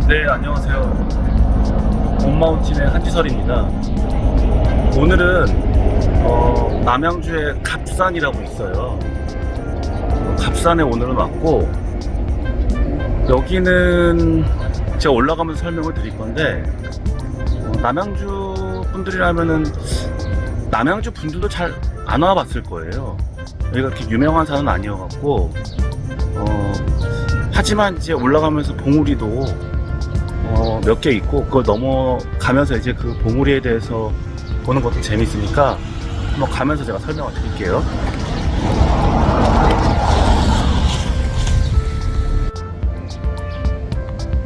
네, 안녕하세요. 온마운틴의 한지설입니다. 오늘은 남양주의 갑산이라고 있어요. 갑산에 오늘은 왔고, 여기는 제가 올라가면서 설명을 드릴 건데, 남양주 분들이라면은 남양주 분들도 잘 안 와봤을 거예요. 여기가 그렇게 유명한 산은 아니어갖고, 하지만 이제 올라가면서 봉우리도 몇 개 있고, 그걸 넘어가면서 이제 그 봉우리에 대해서 보는 것도 재밌으니까 한번 가면서 제가 설명을 드릴게요.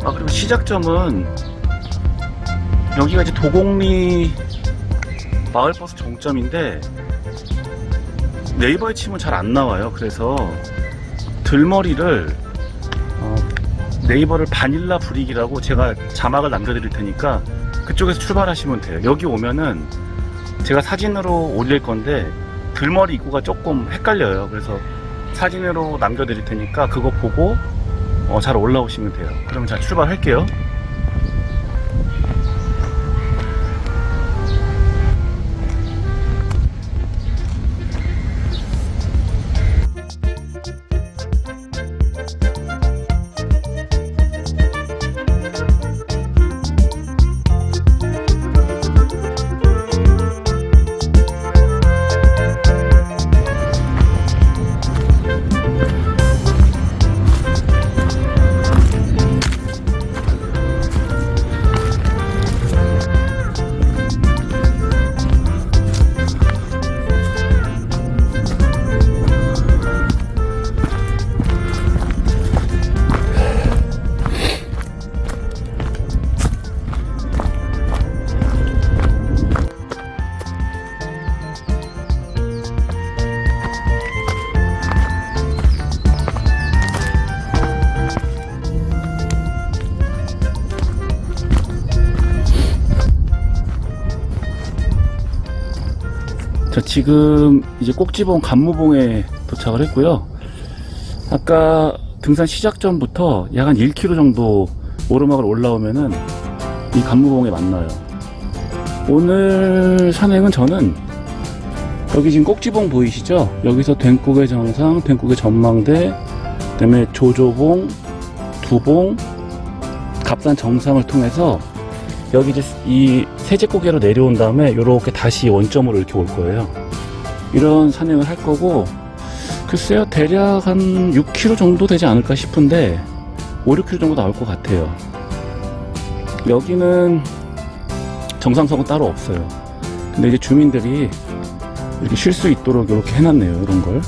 그리고 시작점은 여기가 이제 도곡리 마을버스 정점인데 네이버에 치면 잘 안 나와요. 그래서 들머리를 네이버를 바닐라 브릭이라고 제가 자막을 남겨드릴 테니까 그쪽에서 출발하시면 돼요. 여기 오면은 제가 사진으로 올릴 건데 들머리 입구가 조금 헷갈려요. 그래서 사진으로 남겨드릴 테니까 그거 보고 잘 올라오시면 돼요. 그러면 자, 출발할게요. 지금 이제 꼭지봉 간무봉에 도착을 했고요. 아까 등산 시작 전부터 약 한 1km 정도 오르막을 올라오면은 이 간무봉에 만나요. 오늘 산행은 저는 여기 지금 꼭지봉 보이시죠? 여기서 된국의 정상, 된국의 전망대, 그 다음에 조조봉, 두봉, 갑산 정상을 통해서 여기 이제 이 세제고개로 내려온 다음에 이렇게 다시 원점으로 이렇게 올 거예요. 이런 산행을 할 거고, 글쎄요, 대략 한 6km 정도 되지 않을까 싶은데 5, 6km 정도 나올 것 같아요. 여기는 정상석은 따로 없어요. 근데 이제 주민들이 이렇게 쉴 수 있도록 이렇게 해놨네요. 이런 걸.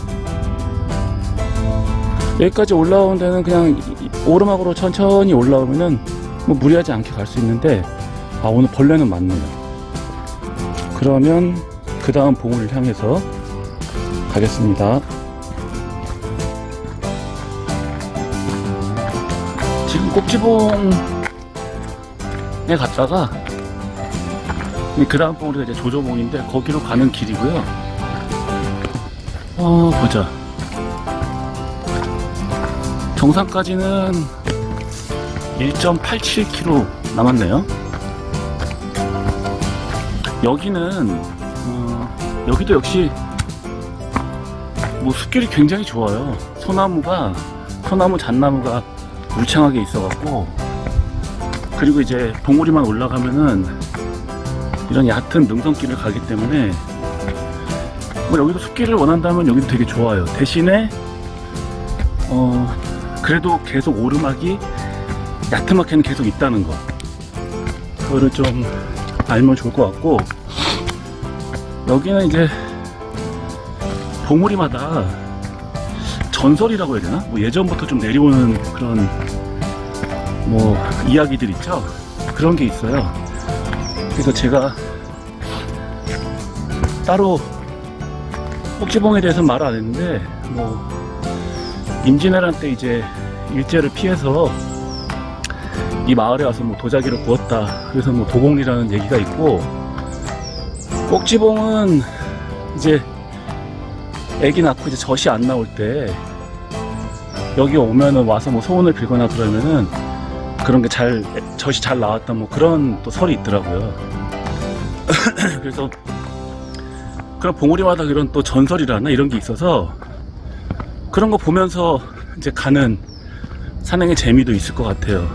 여기까지 올라오는 데는 그냥 오르막으로 천천히 올라오면은 뭐 무리하지 않게 갈 수 있는데, 오늘 벌레는 많네요. 그러면 그 다음 봉우리를 향해서 가겠습니다. 지금 꼭지봉에 갔다가 그 다음 봉우리가 이제 조조봉인데 거기로 가는 길이고요. 보자. 정상까지는 1.87km 남았네요. 여기는 여기도 역시 뭐 숲길이 굉장히 좋아요. 소나무, 잣나무가 울창하게 있어갖고, 그리고 이제 봉우리만 올라가면은 이런 얕은 능선길을 가기 때문에 뭐 여기도 숲길을 원한다면 여기도 되게 좋아요. 대신에 그래도 계속 오르막이 얕음하게는 계속 있다는 거, 그거를 좀 알면 좋을 것 같고, 여기는 이제 봉우리마다 전설이라고 해야 되나? 뭐 예전부터 좀 내려오는 그런 뭐 이야기들 있죠? 그런 게 있어요. 그래서 제가 따로 꼭지봉에 대해서는 말을 안 했는데, 뭐 임진왜란 때 이제 일제를 피해서 이 마을에 와서 뭐 도자기를 구웠다, 그래서 뭐 도곡리라는 얘기가 있고, 꼭지봉은 이제 애기 낳고 이제 젖이 안 나올 때 여기 오면은 와서 뭐 소원을 빌거나 그러면은 그런 게 젖이 잘 나왔다 뭐 그런 또 설이 있더라고요. 그래서 그런 봉우리마다 그런 또 전설이라나 이런 게 있어서 그런 거 보면서 이제 가는 산행의 재미도 있을 것 같아요.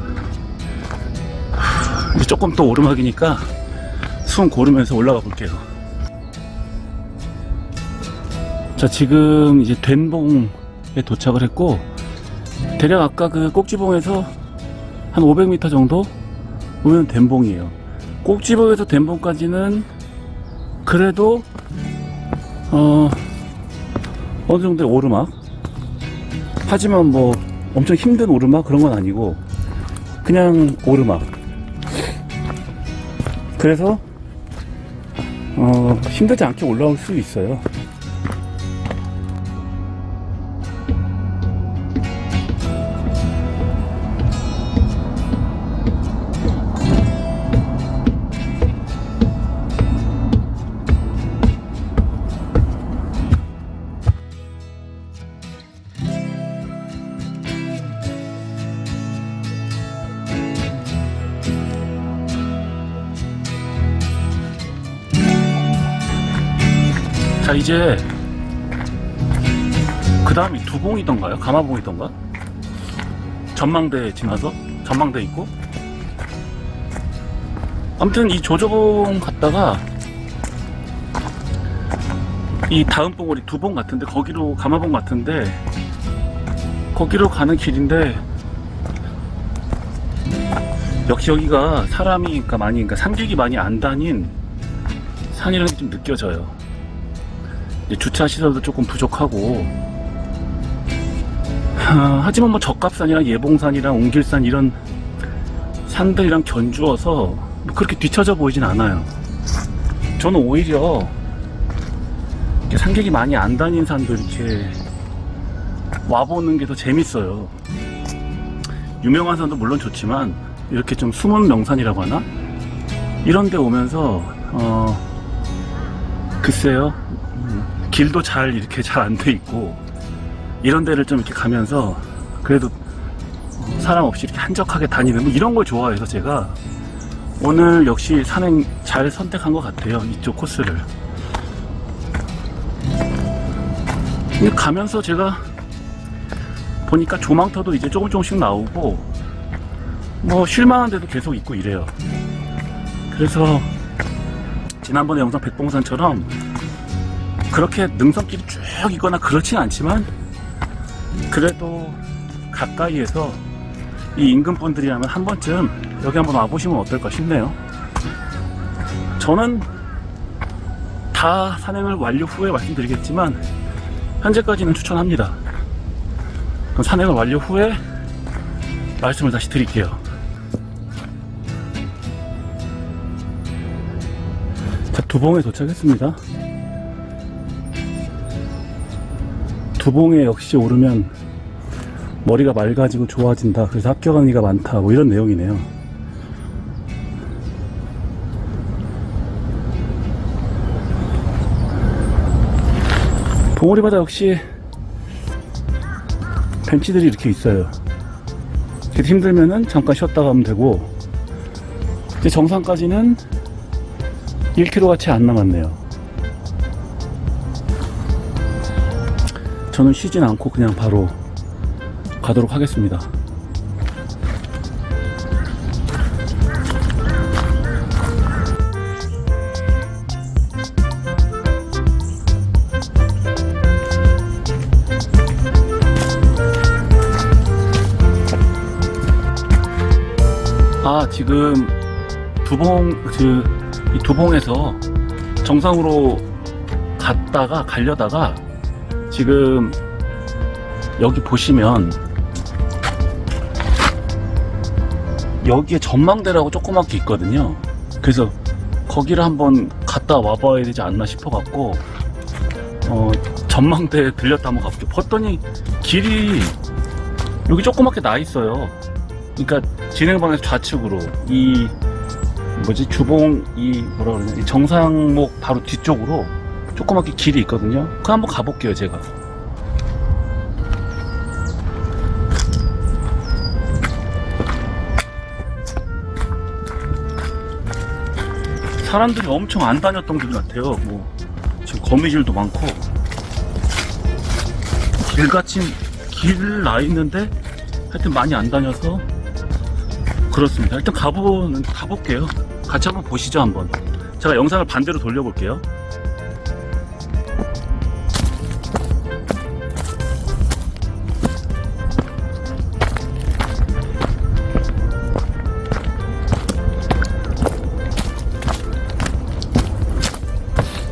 이제 조금 또 오르막이니까 숨 고르면서 올라가 볼게요. 자, 지금 이제 된봉에 도착을 했고, 대략 아까 그 꼭지봉에서 한 500m 정도 오면 된봉이에요. 꼭지봉에서 된봉까지는 그래도 어느 정도의 오르막, 하지만 뭐 엄청 힘든 오르막 그런 건 아니고 그냥 오르막. 그래서 힘들지 않게 올라올 수 있어요. 자, 이제 그 다음이 두봉이던가요? 가마봉이던가? 전망대 지나서 전망대 있고, 아무튼 이 조조봉 갔다가 이 다음 봉우리 두봉 같은데, 거기로 가마봉 같은데 거기로 가는 길인데, 역시 여기가 사람이 그러니까 산객이 많이 안 다닌 산이라는 게 좀 느껴져요. 주차 시설도 조금 부족하고, 하지만 뭐 적갑산이랑 예봉산이랑 옹길산 이런 산들이랑 견주어서 뭐 그렇게 뒤처져 보이진 않아요. 저는 오히려 이렇게 산객이 많이 안 다닌 산도 이렇게 와보는 게 더 재밌어요. 유명한 산도 물론 좋지만 이렇게 좀 숨은 명산이라고 하나? 이런 데 오면서 글쎄요, 길도 이렇게 잘 안 돼 있고, 이런 데를 좀 이렇게 가면서 그래도 사람 없이 이렇게 한적하게 다니는 뭐 이런 걸 좋아해서 제가 오늘 역시 산행 잘 선택한 것 같아요. 이쪽 코스를. 가면서 제가 보니까 조망터도 이제 조금씩 나오고, 뭐 쉴만한 데도 계속 있고 이래요. 그래서 지난번에 영상 백봉산처럼 그렇게 능선길이 쭉 있거나 그렇진 않지만, 그래도 가까이에서 이 인근 분들이라면 한 번쯤 여기 한번 와보시면 어떨까 싶네요. 저는 다 산행을 완료 후에 말씀드리겠지만 현재까지는 추천합니다. 그럼 산행을 완료 후에 말씀을 다시 드릴게요. 자, 두봉에 도착했습니다. 두봉에 역시 오르면 머리가 맑아지고 좋아진다, 그래서 합격한 이가 많다, 뭐 이런 내용이네요. 봉우리마다 역시 벤치들이 이렇게 있어요. 힘들면은 잠깐 쉬었다 가면 되고, 이제 정상까지는 1km 같이 안 남았네요. 저는 쉬진 않고 그냥 바로 가도록 하겠습니다. 지금 이 두봉에서 정상으로 가려다가 지금 여기 보시면 여기에 전망대라고 조그맣게 있거든요. 그래서 거기를 한번 갔다 와봐야 되지 않나 싶어갖고 전망대에 들렸다 한번 가볼게요. 봤더니 길이 여기 조그맣게 나 있어요. 그러니까 진행방에서 좌측으로 이 주봉 이 정상목 바로 뒤쪽으로 조그맣게 길이 있거든요. 그거 한번 가볼게요, 제가. 사람들이 엄청 안 다녔던 길 같아요. 뭐 지금 거미줄도 많고 길같이 길 나 있는데 하여튼 많이 안 다녀서 그렇습니다. 일단 가볼게요. 같이 한번 보시죠. 한번 제가 영상을 반대로 돌려볼게요.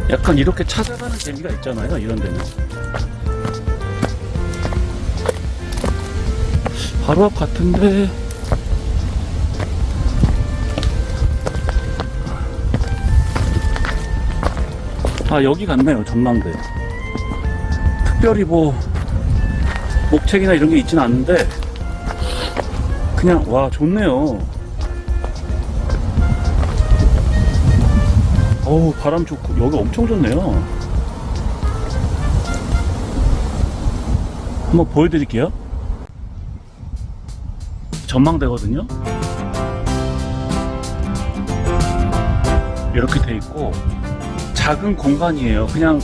약간 이렇게 찾아가는 재미가 있잖아요. 이런 데는 바로 앞 같은데 여기 같네요. 전망대. 특별히 뭐 목책이나 이런 게 있진 않은데 그냥 와 좋네요. 어우 바람 좋고 여기 엄청 좋네요. 한번 보여드릴게요. 전망대거든요. 이렇게 돼 있고 작은 공간이에요. 그냥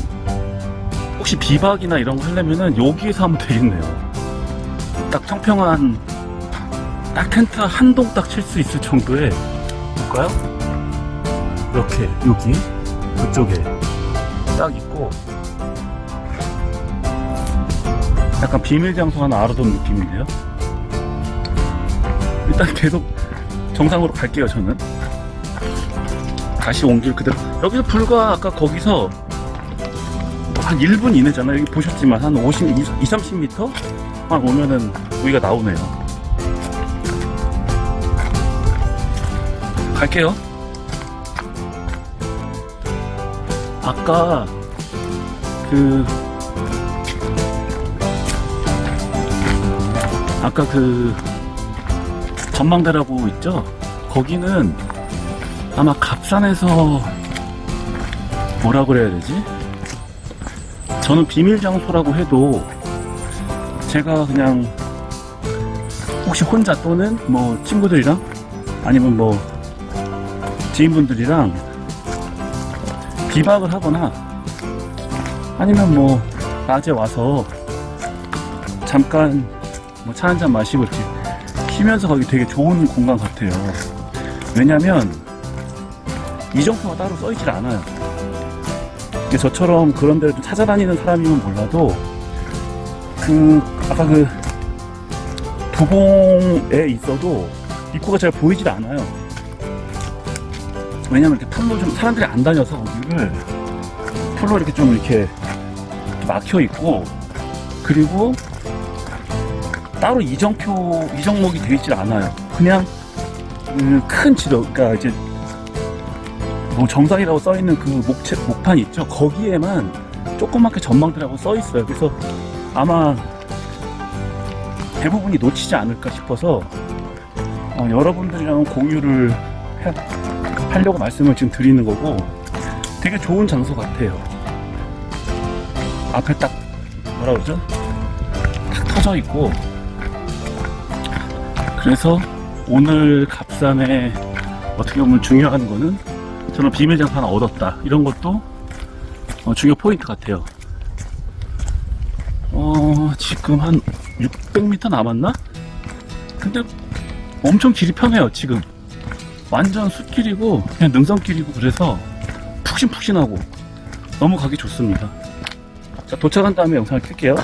혹시 비박이나 이런 거 하려면은 여기에서 하면 되겠네요. 딱 평평한 딱 텐트 한 동 딱 칠 수 있을 정도의 볼까요? 이렇게 여기 그쪽에 딱 있고 약간 비밀 장소 하나 알아둔 느낌인데요. 일단 계속 정상으로 갈게요. 저는 다시 온 길 그대로. 여기서 불과 아까 거기서 한 1분 이내잖아요. 여기 보셨지만 한 20-30m 만 오면은 여기가 나오네요. 갈게요. 아까 그 전망대라고 있죠? 거기는 아마 갑산에서 뭐라 그래야 되지? 저는 비밀 장소라고 해도 제가 그냥 혹시 혼자 또는 뭐 친구들이랑 아니면 뭐 지인분들이랑 비박을 하거나 아니면 뭐 낮에 와서 잠깐 뭐 차 한잔 마시고 이렇게 쉬면서 가기 되게 좋은 공간 같아요. 왜냐면 이정표가 따로 써있질 않아요. 저처럼 그런 데를 좀 찾아다니는 사람이면 몰라도 아까 그 두봉에 있어도 입구가 잘 보이질 않아요. 왜냐면 이렇게 풀로 좀 사람들이 안 다녀서 거기를 풀로 이렇게 좀 이렇게 막혀 있고 그리고 따로 이정목이 되어 있질 않아요. 그냥 큰 지도, 그러니까 이제 뭐 정상이라고 써 있는 그 목판 있죠. 거기에만 조그맣게 전망대라고 써 있어요. 그래서 아마 대부분이 놓치지 않을까 싶어서 여러분들이랑 공유를 하려고 말씀을 지금 드리는 거고 되게 좋은 장소 같아요. 앞에 딱 뭐라 그러죠? 탁 터져 있고 그래서 오늘 갑산에 어떻게 보면 중요한 거는 저는 비밀 장소 하나 얻었다. 이런 것도 중요 포인트 같아요. 지금 한 600m 남았나? 근데 엄청 길이 편해요. 지금 완전 숲길이고 그냥 능선길이고 그래서 푹신푹신하고 너무 가기 좋습니다. 자, 도착한 다음에 영상을 켤게요.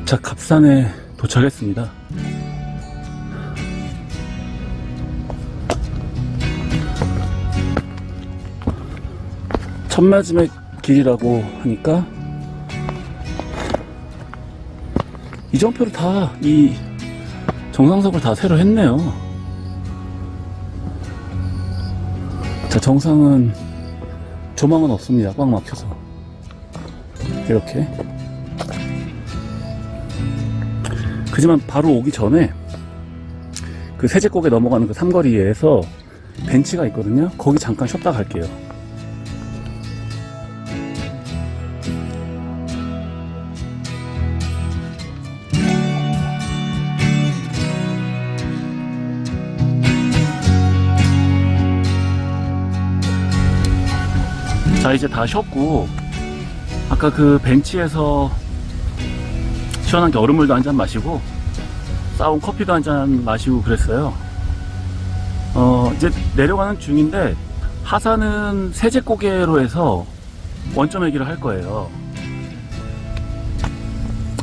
자, 갑산에 도착했습니다. 천마지막 길이라고 하니까 이정표를 다 이 정상석을 다 새로 했네요. 자, 정상은 조망은 없습니다. 꽉 막혀서 이렇게. 그지만 바로 오기 전에 그 세제곡에 넘어가는 그 삼거리에서 벤치가 있거든요. 거기 잠깐 쉬었다 갈게요. 자, 이제 다 쉬었고, 아까 그 벤치에서 시원한 게 얼음물도 한 잔 마시고 싸온 커피도 한 잔 마시고 그랬어요. 이제 내려가는 중인데 하산은 세제고개로 해서 원점 회기를 할 거예요.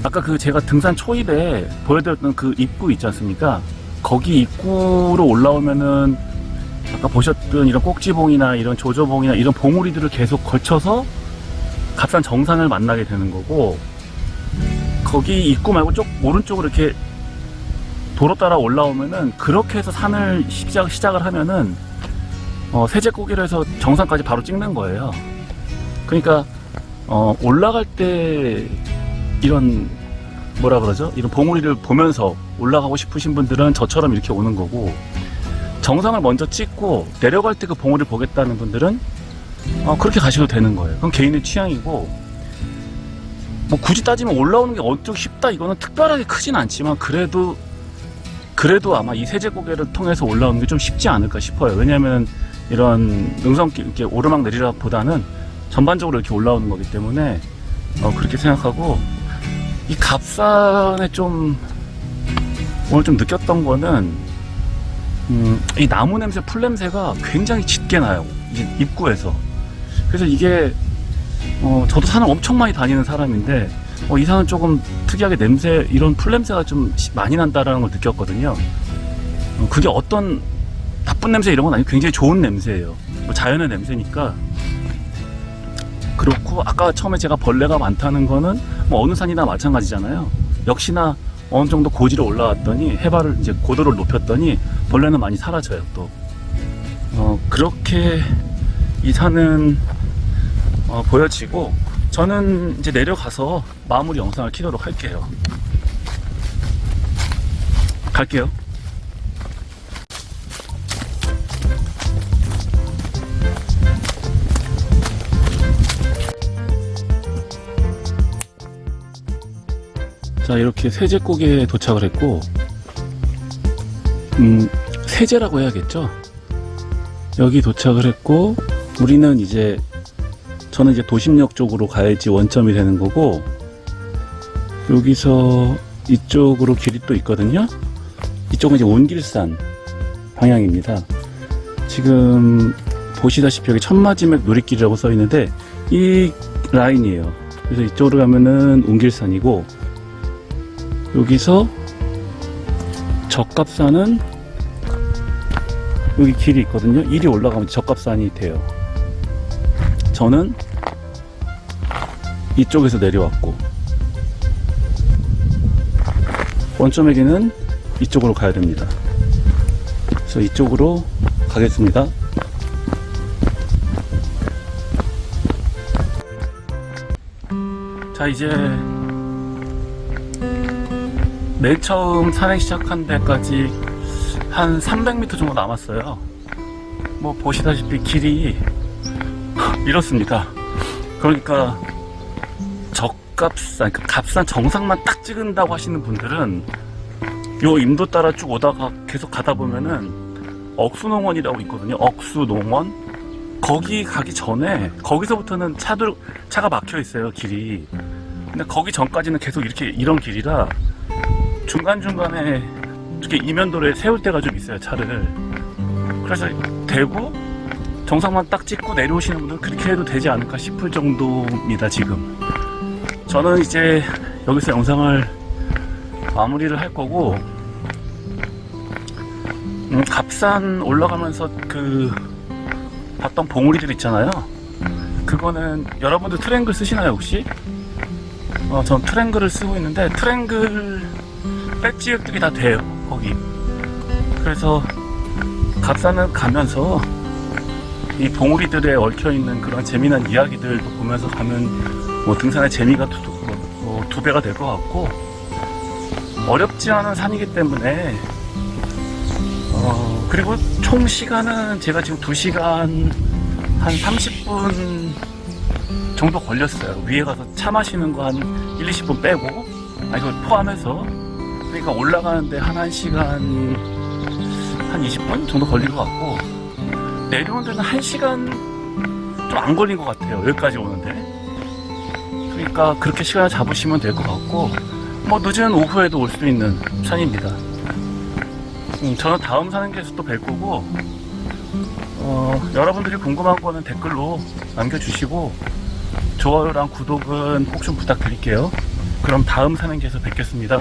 아까 그 제가 등산 초입에 보여드렸던 그 입구 있지 않습니까? 거기 입구로 올라오면은 아까 보셨던 이런 꼭지봉이나 이런 조조봉이나 이런 봉우리들을 계속 거쳐서 갑산 정상을 만나게 되는 거고, 거기 입구 말고 쪽 오른쪽으로 이렇게 도로 따라 올라오면은 그렇게 해서 산을 시작을 하면은 세제고개로 해서 정상까지 바로 찍는 거예요. 그러니까 올라갈 때 이런 뭐라 그러죠? 이런 봉우리를 보면서 올라가고 싶으신 분들은 저처럼 이렇게 오는 거고, 정상을 먼저 찍고 내려갈 때 그 봉우리를 보겠다는 분들은 그렇게 가셔도 되는 거예요. 그건 개인의 취향이고, 뭐 굳이 따지면 올라오는 게 어쩌고 쉽다 이거는 특별하게 크진 않지만 그래도 아마 이 세제고개를 통해서 올라오는 게 좀 쉽지 않을까 싶어요. 왜냐하면 이런 능선길 이렇게 오르막 내리락보다는 전반적으로 이렇게 올라오는 거기 때문에 그렇게 생각하고, 이 갑산에 좀 오늘 좀 느꼈던 거는 이 나무 냄새, 풀 냄새가 굉장히 짙게 나요, 이 입구에서. 그래서 이게 저도 산을 엄청 많이 다니는 사람인데 이 산은 조금 특이하게 냄새, 이런 풀 냄새가 좀 많이 난다라는 걸 느꼈거든요. 그게 어떤 나쁜 냄새 이런 건 아니고 굉장히 좋은 냄새예요. 자연의 냄새니까. 그렇고 아까 처음에 제가 벌레가 많다는 거는 뭐 어느 산이나 마찬가지잖아요. 역시나 어느 정도 고지로 올라왔더니 해발을 이제 고도를 높였더니 벌레는 많이 사라져요. 또 그렇게 이 산은 보여지고, 저는 이제 내려가서 마무리 영상을 키도록 할게요. 갈게요. 자, 이렇게 세제고개에 도착을 했고, 세제라고 해야겠죠? 여기 도착을 했고, 우리는 이제 저는 이제 도심역 쪽으로 가야지 원점이 되는 거고, 여기서 이쪽으로 길이 또 있거든요. 이쪽은 이제 온길산 방향입니다. 지금 보시다시피 여기 천마지맥 놀이길이라고 써 있는데 이 라인이에요. 그래서 이쪽으로 가면은 온길산이고, 여기서 적갑산은 여기 길이 있거든요. 이리 올라가면 적갑산이 돼요. 저는 이쪽에서 내려왔고, 원점에게는 이쪽으로 가야 됩니다. 그래서 이쪽으로 가겠습니다. 자, 이제 맨 처음 산행 시작한 데까지 한 300m 정도 남았어요. 뭐 보시다시피 길이 이렇습니다. 그러니까 적갑산, 그 갑산 정상만 딱 찍은다고 하시는 분들은 요 임도 따라 쭉 오다가 계속 가다 보면은 억수농원이라고 있거든요. 억수농원. 거기 가기 전에 거기서부터는 차가 막혀 있어요, 길이. 근데 거기 전까지는 계속 이렇게 이런 길이라 중간중간에 이렇게 이면도로에 세울 때가 좀 있어요, 차를. 그래서 대구 정상만 딱 찍고 내려오시는 분들은 그렇게 해도 되지 않을까 싶을 정도입니다. 지금 저는 이제 여기서 영상을 마무리를 할 거고, 갑산 올라가면서 그 봤던 봉우리들 있잖아요. 그거는 여러분들 트랭글 쓰시나요 혹시? 전 트랭글을 쓰고 있는데 트랭글 배지 획득이 다 돼요, 거기. 그래서 갑산을 가면서 이 봉우리들에 얽혀있는 그런 재미난 이야기들도 보면서 가면 뭐 등산의 재미가 두 배가 될 것 같고, 어렵지 않은 산이기 때문에 그리고 총 시간은 제가 지금 2시간 한 30분 정도 걸렸어요. 위에 가서 차 마시는 거 한 1, 20분 빼고, 아니 그걸 포함해서. 그러니까 올라가는데 한 1시간 한 20분 정도 걸린 것 같고, 내려오는 데는 1시간 좀 안 걸린 것 같아요. 여기까지 오는데. 그러니까 그렇게 시간을 잡으시면 될 것 같고, 뭐 늦은 오후에도 올 수 있는 산입니다. 저는 다음 사는 길에서 또 뵐 거고, 여러분들이 궁금한 거는 댓글로 남겨주시고, 좋아요랑 구독은 꼭 좀 부탁드릴게요. 그럼 다음 사는 길에서 뵙겠습니다.